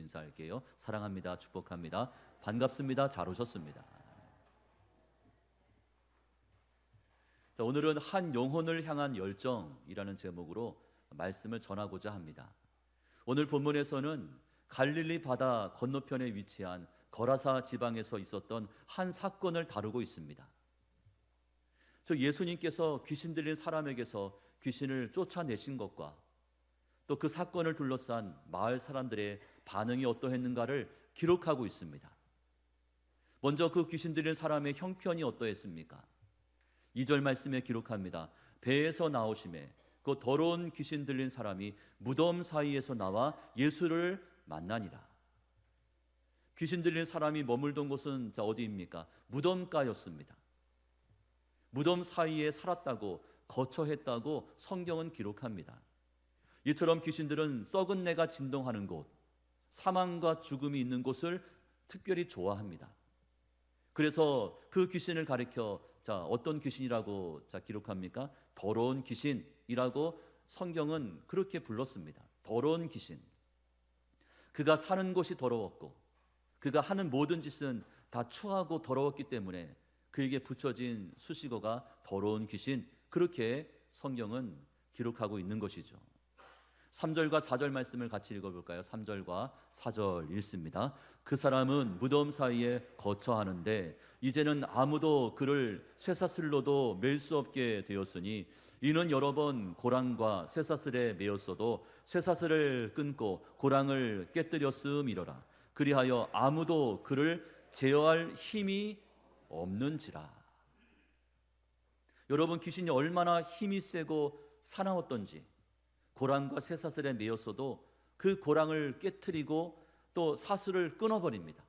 인사할게요. 사랑합니다. 축복합니다. 반갑습니다. 잘 오셨습니다. 자, 오늘은 한 영혼을 향한 열정이라는 제목으로 말씀을 전하고자 합니다. 오늘 본문에서는 갈릴리 바다 건너편에 위치한 거라사 지방에서 있었던 한 사건을 다루고 있습니다. 저 예수님께서 귀신 들린 사람에게서 귀신을 쫓아내신 것과 또 그 사건을 둘러싼 마을 사람들의 반응이 어떠했는가를 기록하고 있습니다. 먼저 그 귀신 들린 사람의 형편이 어떠했습니까? 2절 말씀에 기록합니다. 배에서 나오심에 그 더러운 귀신 들린 사람이 무덤 사이에서 나와 예수를 만나니라. 귀신 들린 사람이 머물던 곳은 어디입니까? 무덤가였습니다. 무덤 사이에 살았다고, 거처했다고 성경은 기록합니다. 이처럼 귀신들은 썩은 내가 진동하는 곳, 사망과 죽음이 있는 곳을 특별히 좋아합니다. 그래서 그 귀신을 가리켜 어떤 귀신이라고 기록합니까? 더러운 귀신이라고 성경은 그렇게 불렀습니다. 더러운 귀신. 그가 사는 곳이 더러웠고 그가 하는 모든 짓은 다 추하고 더러웠기 때문에 그에게 붙여진 수식어가 더러운 귀신, 그렇게 성경은 기록하고 있는 것이죠. 3절과 4절 말씀을 같이 읽어볼까요? 3절과 4절 읽습니다. 그 사람은 무덤 사이에 거처하는데 이제는 아무도 그를 쇠사슬로도 맬 수 없게 되었으니 이는 여러 번 고랑과 쇠사슬에 매였어도 쇠사슬을 끊고 고랑을 깨뜨렸음이로라. 그리하여 아무도 그를 제어할 힘이 없는지라. 여러분, 귀신이 얼마나 힘이 세고 사나웠던지, 고랑과 쇠사슬에 매였어도 그 고랑을 깨트리고 또 사슬을 끊어버립니다.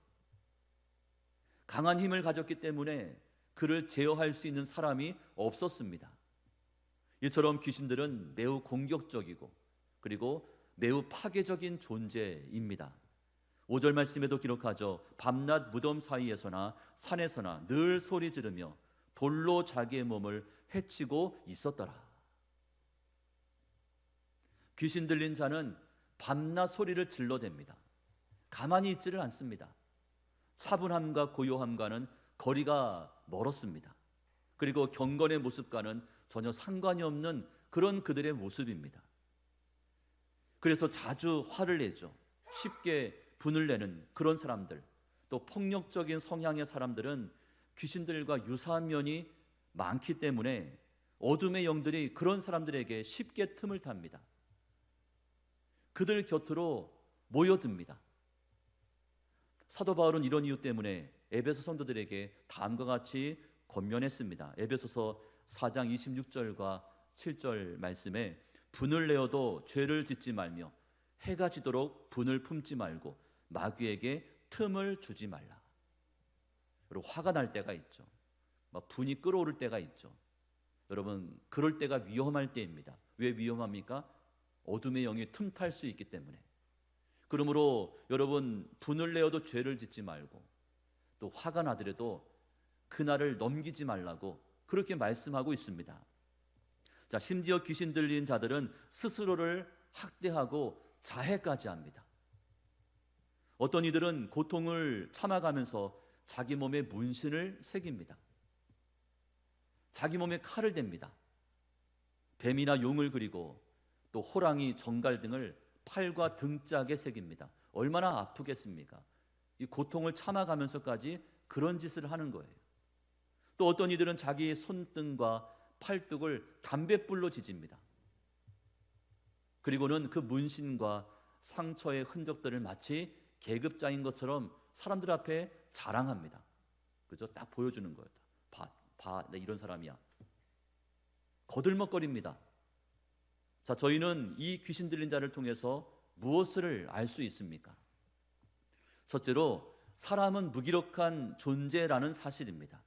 강한 힘을 가졌기 때문에 그를 제어할 수 있는 사람이 없었습니다. 이처럼 귀신들은 매우 공격적이고 그리고 매우 파괴적인 존재입니다. 5절 말씀에도 기록하죠. 밤낮 무덤 사이에서나 산에서나 늘 소리 지르며 돌로 자기의 몸을 해치고 있었더라. 귀신 들린 자는 밤낮 소리를 질러댑니다. 가만히 있지를 않습니다. 차분함과 고요함과는 거리가 멀었습니다. 그리고 경건의 모습과는 전혀 상관이 없는 그런 그들의 모습입니다. 그래서 자주 화를 내죠. 쉽게 분을 내는 그런 사람들, 또 폭력적인 성향의 사람들은 귀신들과 유사한 면이 많기 때문에 어둠의 영들이 그런 사람들에게 쉽게 틈을 탑니다. 그들 곁으로 모여듭니다. 사도 바울은 이런 이유 때문에 에베소 성도들에게 다음과 같이 권면했습니다. 에베소서 4장 26절과 7절 말씀에 분을 내어도 죄를 짓지 말며 해가 지도록 분을 품지 말고 마귀에게 틈을 주지 말라. 여러분, 화가 날 때가 있죠. 분이 끓어오를 때가 있죠. 여러분, 그럴 때가 위험할 때입니다. 왜 위험합니까? 어둠의 영이 틈탈 수 있기 때문에. 그러므로 여러분, 분을 내어도 죄를 짓지 말고 또 화가 나더라도 그날을 넘기지 말라고 그렇게 말씀하고 있습니다. 자, 심지어 귀신 들린 자들은 스스로를 학대하고 자해까지 합니다. 어떤 이들은 고통을 참아가면서 자기 몸에 문신을 새깁니다. 자기 몸에 칼을 댑니다. 뱀이나 용을 그리고 또 호랑이, 정갈 등을 팔과 등짝에 새깁니다. 얼마나 아프겠습니까? 이 고통을 참아가면서까지 그런 짓을 하는 거예요. 또 어떤 이들은 자기 손등과 팔뚝을 담뱃불로 지집니다. 그리고는 그 문신과 상처의 흔적들을 마치 계급장인 것처럼 사람들 앞에 자랑합니다. 그죠? 딱 보여주는 거예요. 봐, 나 이런 사람이야. 거들먹거립니다. 자, 저희는 이 귀신 들린 자를 통해서 무엇을 알 수 있습니까? 첫째로, 사람은 무기력한 존재라는 사실입니다.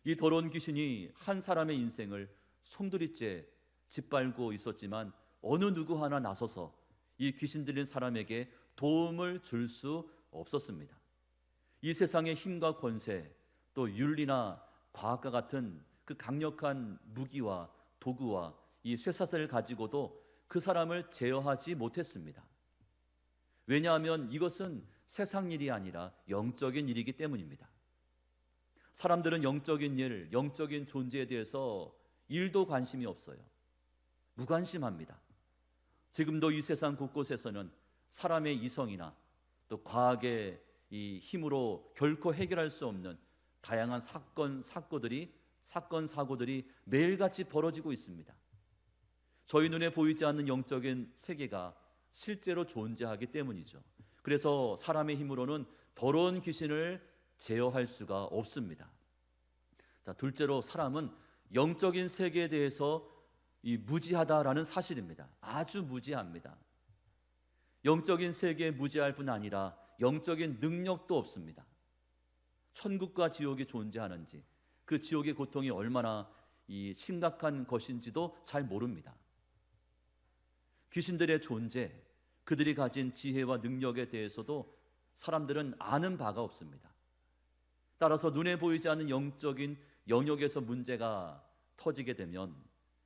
이 더러운 귀신이 한 사람의 인생을 송두리째 짓밟고 있었지만 어느 누구 하나 나서서 이 귀신 들린 사람에게 도움을 줄 수 없었습니다. 이 세상의 힘과 권세, 또 윤리나 과학과 같은 그 강력한 무기와 도구와 이 쇠사슬을 가지고도 그 사람을 제어하지 못했습니다. 왜냐하면 이것은 세상 일이 아니라 영적인 일이기 때문입니다. 사람들은 영적인 일, 영적인 존재에 대해서 일도 관심이 없어요. 무관심합니다. 지금도 이 세상 곳곳에서는 사람의 이성이나 또 과학의 이 힘으로 결코 해결할 수 없는 다양한 사건, 사고들이 매일같이 벌어지고 있습니다. 저희 눈에 보이지 않는 영적인 세계가 실제로 존재하기 때문이죠. 그래서 사람의 힘으로는 더러운 귀신을 제어할 수가 없습니다. 자, 둘째로 사람은 영적인 세계에 대해서 이 무지하다라는 사실입니다. 아주 무지합니다. 영적인 세계에 무지할 뿐 아니라 영적인 능력도 없습니다. 천국과 지옥이 존재하는지, 그 지옥의 고통이 얼마나 심각한 것인지도 잘 모릅니다. 귀신들의 존재, 그들이 가진 지혜와 능력에 대해서도 사람들은 아는 바가 없습니다. 따라서 눈에 보이지 않는 영적인 영역에서 문제가 터지게 되면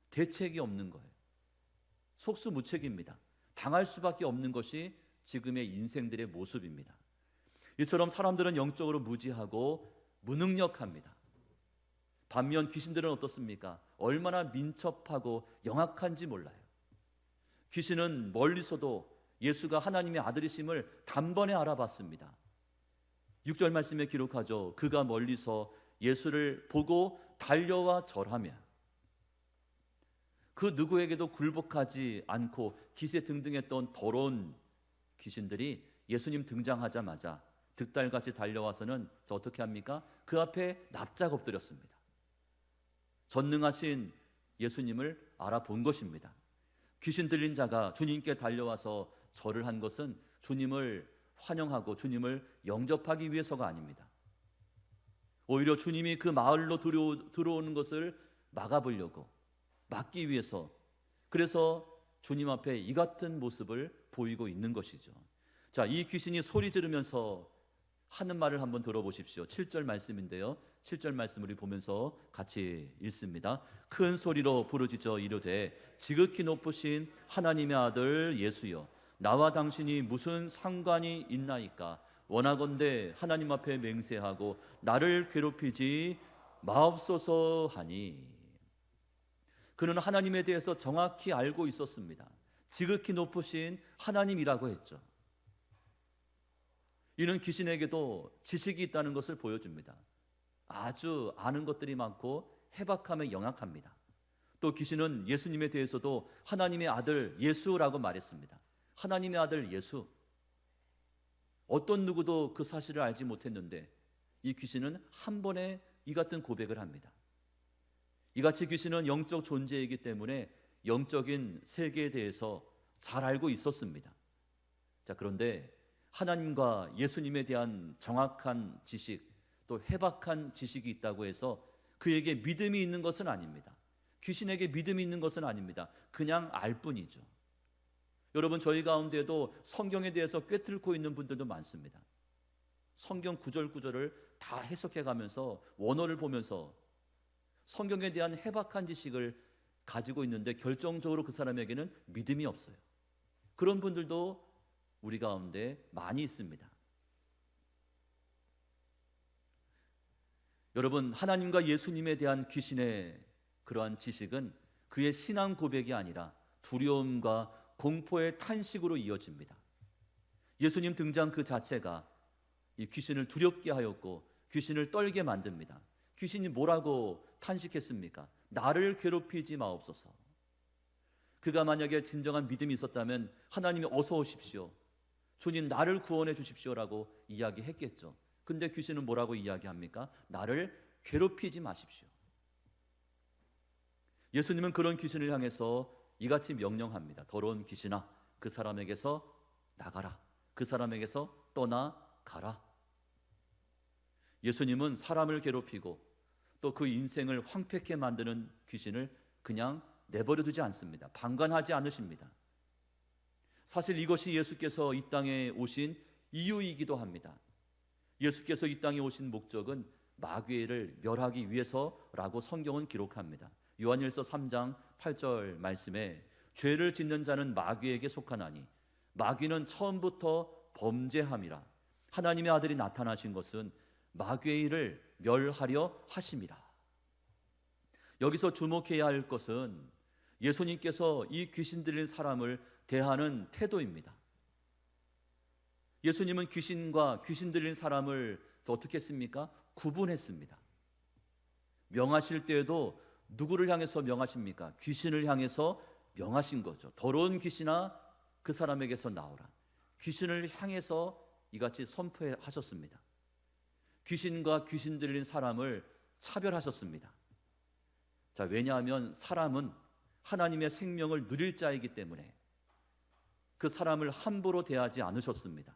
대책이 없는 거예요. 속수무책입니다. 당할 수밖에 없는 것이 지금의 인생들의 모습입니다. 이처럼 사람들은 영적으로 무지하고 무능력합니다. 반면 귀신들은 어떻습니까? 얼마나 민첩하고 영악한지 몰라요. 귀신은 멀리서도 예수가 하나님의 아들이심을 단번에 알아봤습니다. 6절 말씀에 기록하죠. 그가 멀리서 예수를 보고 달려와 절하며, 그 누구에게도 굴복하지 않고 기세등등했던 더러운 귀신들이 예수님 등장하자마자 득달같이 달려와서는 어떻게 합니까? 그 앞에 납작 엎드렸습니다. 전능하신 예수님을 알아본 것입니다. 귀신 들린 자가 주님께 달려와서 절을 한 것은 주님을 환영하고 주님을 영접하기 위해서가 아닙니다. 오히려 주님이 그 마을로 들어오는 것을 막아보려고, 막기 위해서, 그래서 주님 앞에 이 같은 모습을 보이고 있는 것이죠. 자, 이 귀신이 소리 지르면서 하는 말을 한번 들어보십시오. 7절 말씀인데요, 7절 말씀 우리 보면서 같이 읽습니다. 큰 소리로 부르짖어 이르되 지극히 높으신 하나님의 아들 예수여, 나와 당신이 무슨 상관이 있나이까? 원하건대 하나님 앞에 맹세하고 나를 괴롭히지 마옵소서 하니. 그는 하나님에 대해서 정확히 알고 있었습니다. 지극히 높으신 하나님이라고 했죠. 이는 귀신에게도 지식이 있다는 것을 보여줍니다. 아주 아는 것들이 많고 해박함에 영악합니다. 또 귀신은 예수님에 대해서도 하나님의 아들 예수라고 말했습니다. 하나님의 아들 예수. 어떤 누구도 그 사실을 알지 못했는데 이 귀신은 한 번에 이 같은 고백을 합니다. 이같이 귀신은 영적 존재이기 때문에 영적인 세계에 대해서 잘 알고 있었습니다. 자, 그런데 하나님과 예수님에 대한 정확한 지식, 또 해박한 지식이 있다고 해서 그에게 믿음이 있는 것은 아닙니다. 귀신에게 믿음이 있는 것은 아닙니다. 그냥 알 뿐이죠. 여러분, 저희 가운데도 성경에 대해서 꿰뚫고 있는 분들도 많습니다. 성경 구절구절을 다 해석해 가면서 원어를 보면서 성경에 대한 해박한 지식을 가지고 있는데 결정적으로 그 사람에게는 믿음이 없어요. 그런 분들도 우리 가운데 많이 있습니다. 여러분, 하나님과 예수님에 대한 귀신의 그러한 지식은 그의 신앙 고백이 아니라 두려움과 공포의 탄식으로 이어집니다. 예수님 등장 그 자체가 이 귀신을 두렵게 하였고 귀신을 떨게 만듭니다. 귀신이 뭐라고 탄식했습니까? 나를 괴롭히지 마옵소서. 그가 만약에 진정한 믿음이 있었다면 하나님이 어서 오십시오, 주님 나를 구원해 주십시오라고 이야기했겠죠. 근데 귀신은 뭐라고 이야기합니까? 나를 괴롭히지 마십시오. 예수님은 그런 귀신을 향해서 이같이 명령합니다. 더러운 귀신아, 그 사람에게서 나가라. 그 사람에게서 떠나가라. 예수님은 사람을 괴롭히고 또 그 인생을 황폐케 만드는 귀신을 그냥 내버려 두지 않습니다. 방관하지 않으십니다. 사실 이것이 예수께서 이 땅에 오신 이유이기도 합니다. 예수께서 이 땅에 오신 목적은 마귀를 멸하기 위해서라고 성경은 기록합니다. 요한일서 3장 8절 말씀에 죄를 짓는 자는 마귀에게 속하나니 마귀는 처음부터 범죄함이라. 하나님의 아들이 나타나신 것은 마귀의 일을 멸하려 하심이라. 여기서 주목해야 할 것은 예수님께서 이 귀신 들린 사람을 대하는 태도입니다. 예수님은 귀신과 귀신 들린 사람을 어떻게 했습니까? 구분했습니다. 명하실 때에도 누구를 향해서 명하십니까? 귀신을 향해서 명하신 거죠. 더러운 귀신아 그 사람에게서 나오라. 귀신을 향해서 이같이 선포하셨습니다. 귀신과 귀신 들린 사람을 차별하셨습니다. 자, 왜냐하면 사람은 하나님의 생명을 누릴 자이기 때문에 그 사람을 함부로 대하지 않으셨습니다.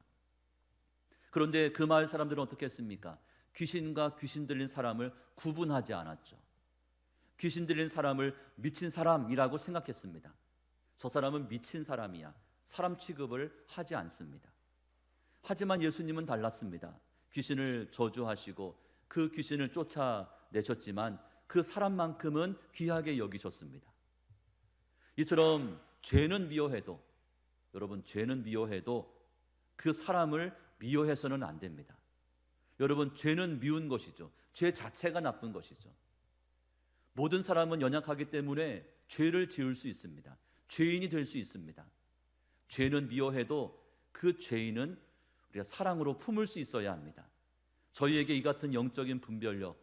그런데 그 마을 사람들은 어떻게 했습니까? 귀신과 귀신 들린 사람을 구분하지 않았죠. 귀신 들린 사람을 미친 사람이라고 생각했습니다. 저 사람은 미친 사람이야. 사람 취급을 하지 않습니다. 하지만 예수님은 달랐습니다. 귀신을 저주하시고 그 귀신을 쫓아내셨지만 그 사람만큼은 귀하게 여기셨습니다. 이처럼 죄는 미워해도, 여러분, 죄는 미워해도 그 사람을 미워해서는 안 됩니다. 여러분, 죄는 미운 것이죠. 죄 자체가 나쁜 것이죠. 모든 사람은 연약하기 때문에 죄를 지을 수 있습니다. 죄인이 될 수 있습니다. 죄는 미워해도 그 죄인은 우리가 사랑으로 품을 수 있어야 합니다. 저희에게 이 같은 영적인 분별력,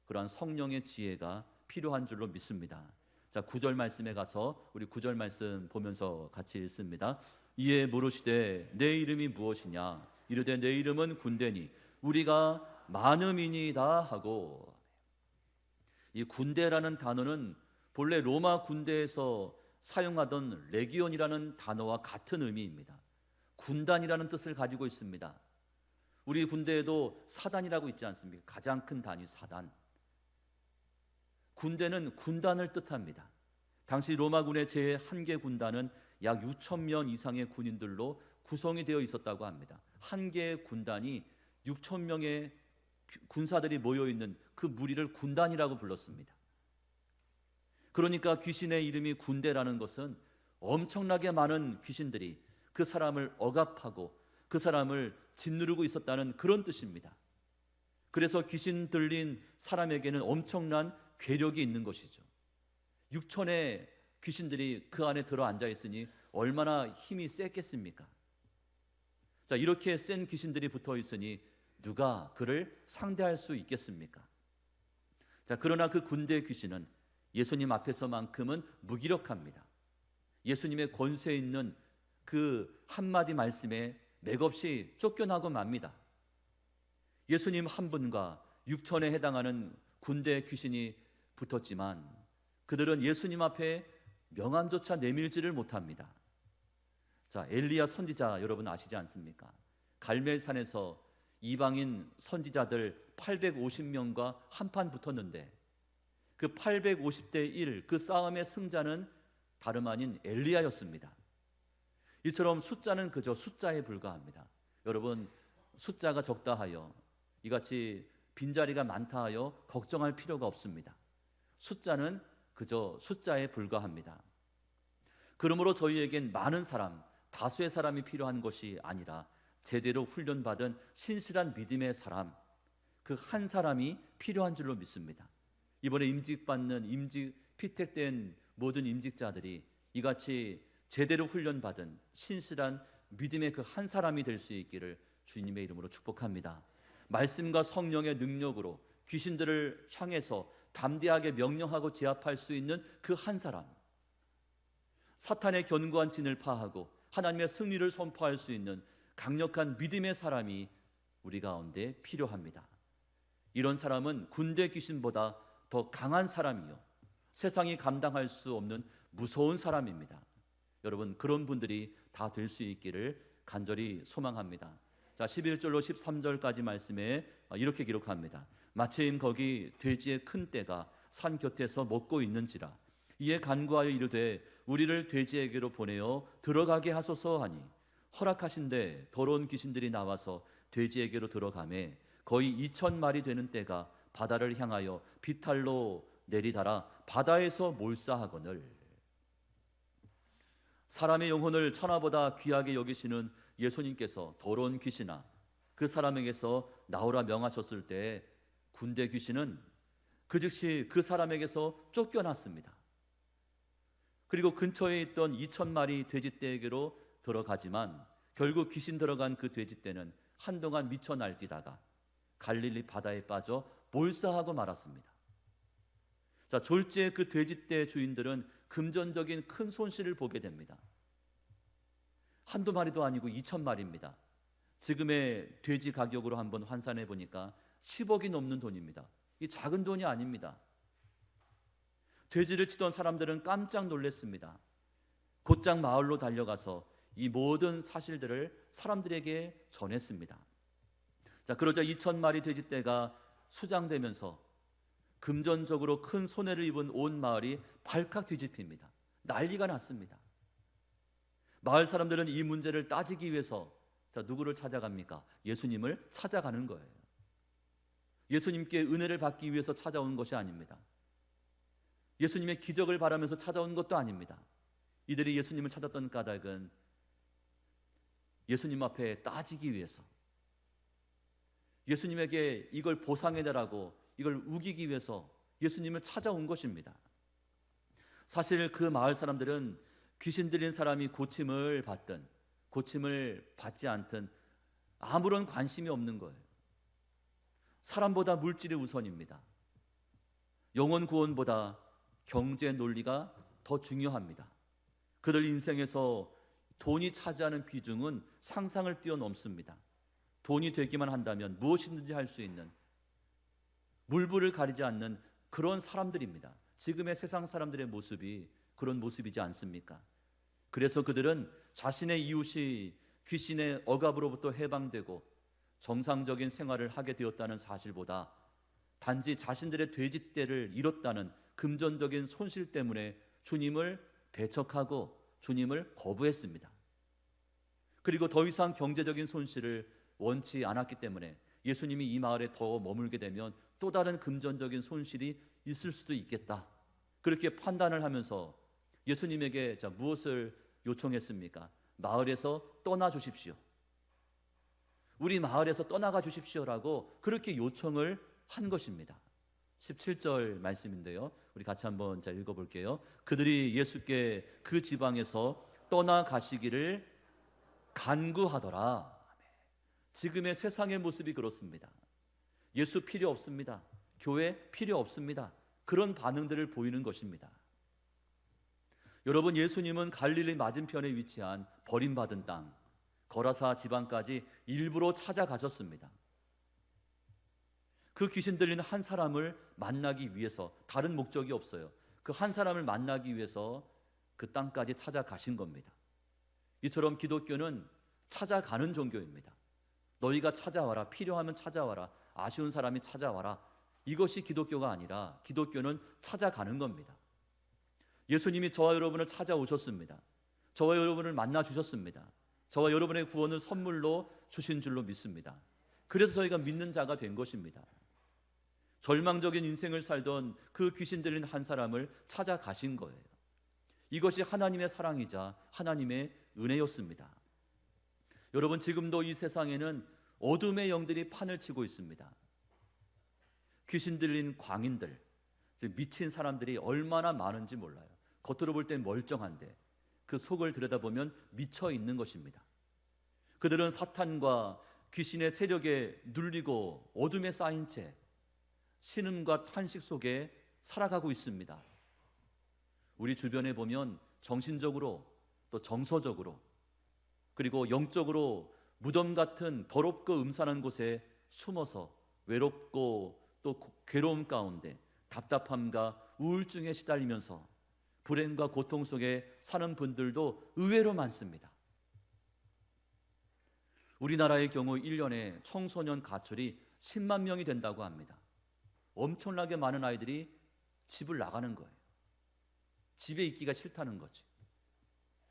그러한 성령의 지혜가 필요한 줄로 믿습니다. 자, 9절 말씀에 가서 우리 9절 말씀 보면서 같이 읽습니다. 이에 물으시되 내 이름이 무엇이냐? 이르되 내 이름은 군대니 우리가 많음이니이다 하고. 이 군대라는 단어는 본래 로마 군대에서 사용하던 레기온이라는 단어와 같은 의미입니다. 군단이라는 뜻을 가지고 있습니다. 우리 군대에도 사단이라고 있지 않습니까? 가장 큰 단위 사단. 군대는 군단을 뜻합니다. 당시 로마군의 제1개 군단은 약 6천 명 이상의 군인들로 구성이 되어 있었다고 합니다. 한 개의 군단이 6천 명의 군사들이 모여있는 그 무리를 군단이라고 불렀습니다. 그러니까 귀신의 이름이 군대라는 것은 엄청나게 많은 귀신들이 그 사람을 억압하고 그 사람을 짓누르고 있었다는 그런 뜻입니다. 그래서 귀신 들린 사람에게는 엄청난 괴력이 있는 것이죠. 6천의 귀신들이 그 안에 들어 앉아 있으니 얼마나 힘이 셌겠습니까? 자, 이렇게 센 귀신들이 붙어 있으니 누가 그를 상대할 수 있겠습니까? 자, 그러나 그 군대 귀신은 예수님 앞에서만큼은 무기력합니다. 예수님의 권세 있는 그 한마디 말씀에 맥없이 쫓겨나고 맙니다. 예수님 한 분과 6천에 해당하는 군대 귀신이 붙었지만 그들은 예수님 앞에 명함조차 내밀지를 못합니다. 자, 엘리야 선지자 여러분 아시지 않습니까? 갈멜산에서 이방인 선지자들 850명과 한판 붙었는데 그 850대 1, 그 싸움의 승자는 다름 아닌 엘리야였습니다. 이처럼 숫자는 그저 숫자에 불과합니다. 여러분, 숫자가 적다 하여 이같이 빈자리가 많다 하여 걱정할 필요가 없습니다. 숫자는 그저 숫자에 불과합니다. 그러므로 저희에겐 많은 사람, 다수의 사람이 필요한 것이 아니라 제대로 훈련받은 신실한 믿음의 사람, 그 한 사람이 필요한 줄로 믿습니다. 이번에 임직받는 피택된 모든 임직자들이 이같이 제대로 훈련받은 신실한 믿음의 그 한 사람이 될 수 있기를 주님의 이름으로 축복합니다. 말씀과 성령의 능력으로 귀신들을 향해서 담대하게 명령하고 제압할 수 있는 그 한 사람, 사탄의 견고한 진을 파하고 하나님의 승리를 선포할 수 있는 강력한 믿음의 사람이 우리 가운데 필요합니다. 이런 사람은 군대 귀신보다 더 강한 사람이요, 세상이 감당할 수 없는 무서운 사람입니다. 여러분, 그런 분들이 다 될 수 있기를 간절히 소망합니다. 자, 11절로 13절까지 말씀에 이렇게 기록합니다. 마침 거기 돼지의 큰 떼가 산 곁에서 먹고 있는지라 이에 간구하여 이르되 우리를 돼지에게로 보내어 들어가게 하소서 하니 허락하신대 더러운 귀신들이 나와서 돼지에게로 들어가매 거의 2,000마리 되는 떼가 바다를 향하여 비탈로 내리달아 바다에서 몰사하거늘. 사람의 영혼을 천하보다 귀하게 여기시는 예수님께서 더러운 귀신아 그 사람에게서 나오라 명하셨을 때 군대 귀신은 그 즉시 그 사람에게서 쫓겨났습니다. 그리고 근처에 있던 2,000마리 돼지떼에게로 들어가지만 결국 귀신 들어간 그 돼지떼는 한동안 미쳐 날뛰다가 갈릴리 바다에 빠져 몰사하고 말았습니다. 자, 졸지에 그 돼지떼 주인들은 금전적인 큰 손실을 보게 됩니다. 한두 마리도 아니고 2,000마리입니다. 지금의 돼지 가격으로 한번 환산해 보니까 10억이 넘는 돈입니다. 이 작은 돈이 아닙니다. 돼지를 치던 사람들은 깜짝 놀랐습니다. 곧장 마을로 달려가서 이 모든 사실들을 사람들에게 전했습니다. 자, 그러자 2,000마리 돼지떼가 수장되면서 금전적으로 큰 손해를 입은 온 마을이 발칵 뒤집힙니다. 난리가 났습니다. 마을 사람들은 이 문제를 따지기 위해서 누구를 찾아갑니까? 예수님을 찾아가는 거예요. 예수님께 은혜를 받기 위해서 찾아온 것이 아닙니다. 예수님의 기적을 바라면서 찾아온 것도 아닙니다. 이들이 예수님을 찾았던 까닭은 예수님 앞에 따지기 위해서, 예수님에게 이걸 보상해달라고, 이걸 우기기 위해서 예수님을 찾아온 것입니다. 사실 그 마을 사람들은 귀신 들린 사람이 고침을 받든 고침을 받지 않든 아무런 관심이 없는 거예요. 사람보다 물질이 우선입니다. 영혼 구원보다 경제 논리가 더 중요합니다. 그들 인생에서 돈이 차지하는 비중은 상상을 뛰어넘습니다. 돈이 되기만 한다면 무엇이든지 할 수 있는, 물불을 가리지 않는 그런 사람들입니다. 지금의 세상 사람들의 모습이 그런 모습이지 않습니까? 그래서 그들은 자신의 이웃이 귀신의 억압으로부터 해방되고 정상적인 생활을 하게 되었다는 사실보다 단지 자신들의 돼지떼를 잃었다는 금전적인 손실 때문에 주님을 배척하고 주님을 거부했습니다. 그리고 더 이상 경제적인 손실을 원치 않았기 때문에 예수님이 이 마을에 더 머물게 되면 또 다른 금전적인 손실이 있을 수도 있겠다, 그렇게 판단을 하면서 예수님에게 무엇을 요청했습니까? 마을에서 떠나 주십시오. 우리 마을에서 떠나가 주십시오라고 그렇게 요청을 한 것입니다. 17절 말씀인데요, 우리 같이 한번 읽어볼게요. 그들이 예수께 그 지방에서 떠나가시기를 간구하더라. 지금의 세상의 모습이 그렇습니다. 예수 필요 없습니다. 교회 필요 없습니다. 그런 반응들을 보이는 것입니다. 여러분, 예수님은 갈릴리 맞은편에 위치한 버림받은 땅 거라사 지방까지 일부러 찾아가셨습니다. 그 귀신 들린 한 사람을 만나기 위해서, 다른 목적이 없어요. 그 한 사람을 만나기 위해서 그 땅까지 찾아가신 겁니다. 이처럼 기독교는 찾아가는 종교입니다. 너희가 찾아와라, 필요하면 찾아와라, 아쉬운 사람이 찾아와라, 이것이 기독교가 아니라 기독교는 찾아가는 겁니다. 예수님이 저와 여러분을 찾아오셨습니다. 저와 여러분을 만나 주셨습니다. 저와 여러분의 구원을 선물로 주신 줄로 믿습니다. 그래서 저희가 믿는 자가 된 것입니다. 절망적인 인생을 살던 그 귀신 들린 한 사람을 찾아가신 거예요. 이것이 하나님의 사랑이자 하나님의 은혜였습니다. 여러분, 지금도 이 세상에는 어둠의 영들이 판을 치고 있습니다. 귀신 들린 광인들, 즉 미친 사람들이 얼마나 많은지 몰라요. 겉으로 볼 땐 멀쩡한데 그 속을 들여다보면 미쳐 있는 것입니다. 그들은 사탄과 귀신의 세력에 눌리고 어둠에 쌓인 채 신음과 탄식 속에 살아가고 있습니다. 우리 주변에 보면 정신적으로 또 정서적으로 그리고 영적으로 무덤 같은 더럽고 음산한 곳에 숨어서 외롭고 또 괴로움 가운데 답답함과 우울증에 시달리면서 불행과 고통 속에 사는 분들도 의외로 많습니다. 우리나라의 경우 1년에 청소년 가출이 10만 명이 된다고 합니다. 엄청나게 많은 아이들이 집을 나가는 거예요. 집에 있기가 싫다는 거지.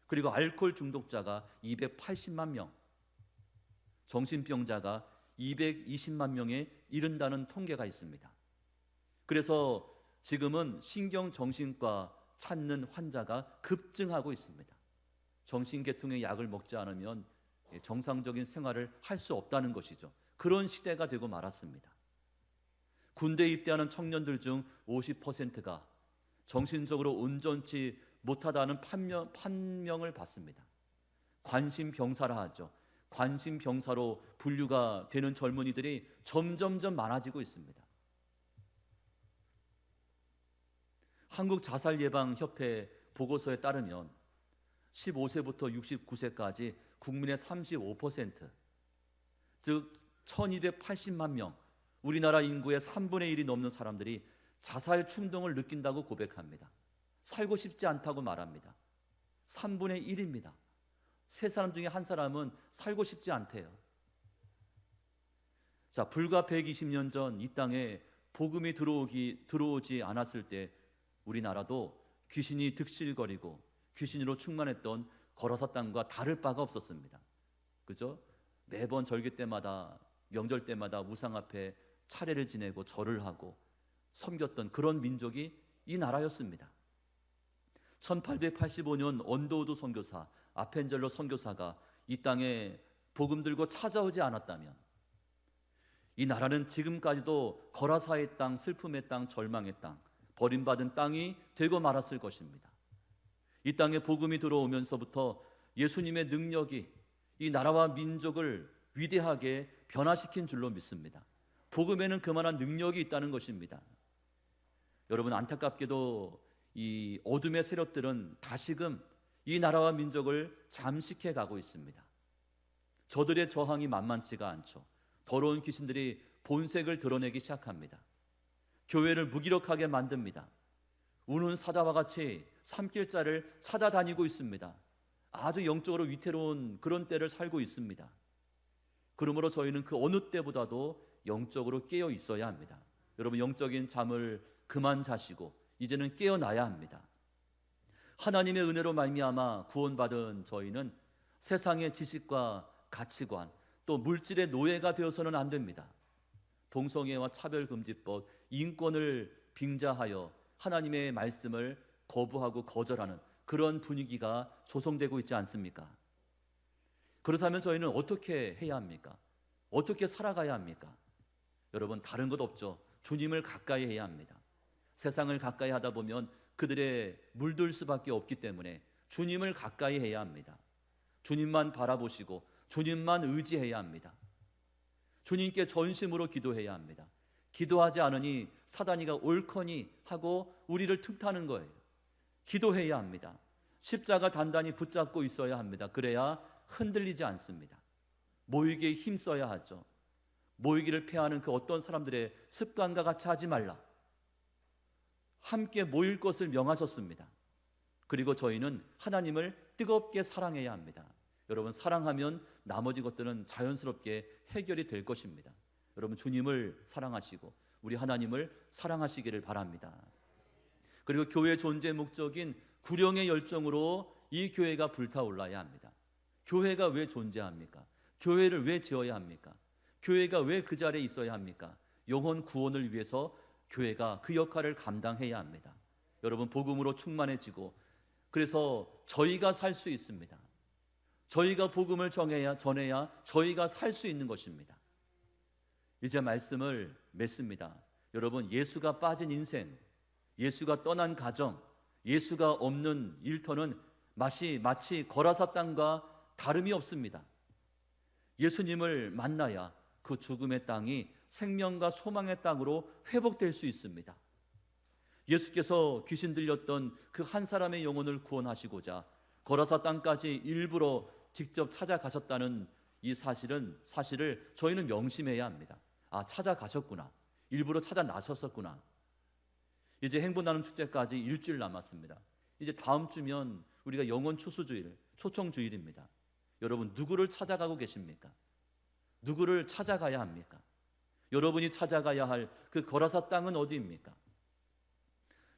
그리고 알코올 중독자가 280만 명, 정신병자가 220만 명에 이른다는 통계가 있습니다. 그래서 지금은 신경정신과 찾는 환자가 급증하고 있습니다. 정신계통의 약을 먹지 않으면 정상적인 생활을 할 수 없다는 것이죠. 그런 시대가 되고 말았습니다. 군대에 입대하는 청년들 중 50%가 정신적으로 온전치 못하다는 판명을 받습니다. 관심병사라 하죠. 관심병사로 분류가 되는 젊은이들이 점점점 많아지고 있습니다. 한국자살예방협회 보고서에 따르면 15세부터 69세까지 국민의 35%, 즉 1280만 명, 우리나라 인구의 3분의 1이 넘는 사람들이 자살 충동을 느낀다고 고백합니다. 살고 싶지 않다고 말합니다. 3분의 1입니다. 세 사람 중에 한 사람은 살고 싶지 않대요. 자, 불과 120년 전 이 땅에 복음이 들어오지 않았을 때 우리나라도 귀신이 득실거리고 귀신으로 충만했던 거라사 땅과 다를 바가 없었습니다. 그죠? 매번 절기 때마다, 명절 때마다 우상 앞에 차례를 지내고 절을 하고 섬겼던 그런 민족이 이 나라였습니다. 1885년 언더우드 선교사, 아펜젤로 선교사가 이 땅에 복음 들고 찾아오지 않았다면 이 나라는 지금까지도 거라사의 땅, 슬픔의 땅, 절망의 땅, 버림받은 땅이 되고 말았을 것입니다. 이 땅에 복음이 들어오면서부터 예수님의 능력이 이 나라와 민족을 위대하게 변화시킨 줄로 믿습니다. 복음에는 그만한 능력이 있다는 것입니다. 여러분, 안타깝게도 이 어둠의 세력들은 다시금 이 나라와 민족을 잠식해 가고 있습니다. 저들의 저항이 만만치가 않죠. 더러운 귀신들이 본색을 드러내기 시작합니다. 교회를 무기력하게 만듭니다. 우는 사자와 같이 산길자를 찾아다니고 있습니다. 아주 영적으로 위태로운 그런 때를 살고 있습니다. 그러므로 저희는 그 어느 때보다도 영적으로 깨어 있어야 합니다. 여러분, 영적인 잠을 그만 자시고 이제는 깨어나야 합니다. 하나님의 은혜로 말미암아 구원받은 저희는 세상의 지식과 가치관, 또 물질의 노예가 되어서는 안 됩니다. 동성애와 차별금지법, 인권을 빙자하여 하나님의 말씀을 거부하고 거절하는 그런 분위기가 조성되고 있지 않습니까? 그렇다면 저희는 어떻게 해야 합니까? 어떻게 살아가야 합니까? 여러분, 다른 것 없죠. 주님을 가까이 해야 합니다. 세상을 가까이 하다 보면 그들의 물들 수밖에 없기 때문에 주님을 가까이 해야 합니다. 주님만 바라보시고 주님만 의지해야 합니다. 주님께 전심으로 기도해야 합니다. 기도하지 않으니 사단이가 옳거니 하고 우리를 틈타는 거예요. 기도해야 합니다. 십자가 단단히 붙잡고 있어야 합니다. 그래야 흔들리지 않습니다. 모이기에 힘써야 하죠. 모이기를 패하는 그 어떤 사람들의 습관과 같이 하지 말라. 함께 모일 것을 명하셨습니다. 그리고 저희는 하나님을 뜨겁게 사랑해야 합니다. 여러분, 사랑하면 나머지 것들은 자연스럽게 해결이 될 것입니다. 여러분, 주님을 사랑하시고 우리 하나님을 사랑하시기를 바랍니다. 그리고 교회의 존재 목적인 구령의 열정으로 이 교회가 불타올라야 합니다. 교회가 왜 존재합니까? 교회를 왜 지어야 합니까? 교회가 왜 그 자리에 있어야 합니까? 영혼 구원을 위해서 교회가 그 역할을 감당해야 합니다. 여러분, 복음으로 충만해지고 그래서 저희가 살 수 있습니다. 저희가 복음을 전해야 저희가 살 수 있는 것입니다. 이제 말씀을 맺습니다. 여러분, 예수가 빠진 인생, 예수가 떠난 가정, 예수가 없는 일터는 마치 거라사 땅과 다름이 없습니다. 예수님을 만나야 그 죽음의 땅이 생명과 소망의 땅으로 회복될 수 있습니다. 예수께서 귀신 들렸던 그 한 사람의 영혼을 구원하시고자 거라사 땅까지 일부러 직접 찾아가셨다는 이 사실을 저희는 명심해야 합니다. 아, 찾아가셨구나. 일부러 찾아 나섰었구나. 이제 행복 나눔 축제까지 일주일 남았습니다. 이제 다음 주면 우리가 영혼 추수주일, 초청주일입니다. 여러분, 누구를 찾아가고 계십니까? 누구를 찾아가야 합니까? 여러분이 찾아가야 할 그 거라사 땅은 어디입니까?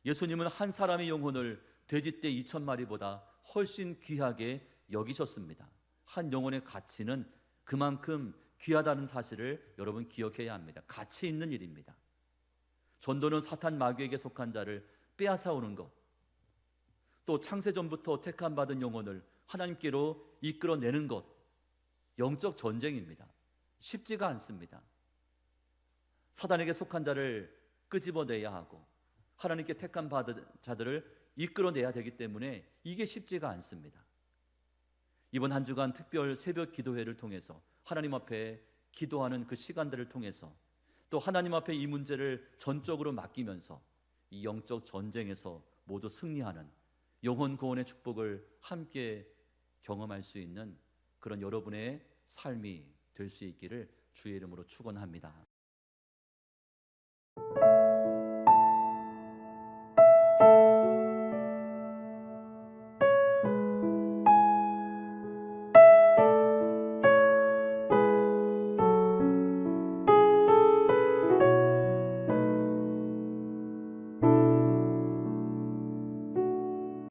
예수님은 한 사람의 영혼을 돼지떼 2,000마리보다 훨씬 귀하게 여기셨습니다. 한 영혼의 가치는 그만큼 귀하다는 사실을 여러분 기억해야 합니다. 가치 있는 일입니다. 전도는 사탄 마귀에게 속한 자를 빼앗아오는 것, 또 창세전부터 택함받은 영혼을 하나님께로 이끌어내는 것, 영적 전쟁입니다. 쉽지가 않습니다. 사단에게 속한 자를 끄집어내야 하고 하나님께 택함받은 자들을 이끌어내야 되기 때문에 이게 쉽지가 않습니다. 이번 한 주간 특별 새벽 기도회를 통해서 하나님 앞에 기도하는 그 시간들을 통해서 또 하나님 앞에 이 문제를 전적으로 맡기면서 이 영적 전쟁에서 모두 승리하는 영혼 구원의 축복을 함께 경험할 수 있는 그런 여러분의 삶이 될 수 있기를 주의 이름으로 축원합니다.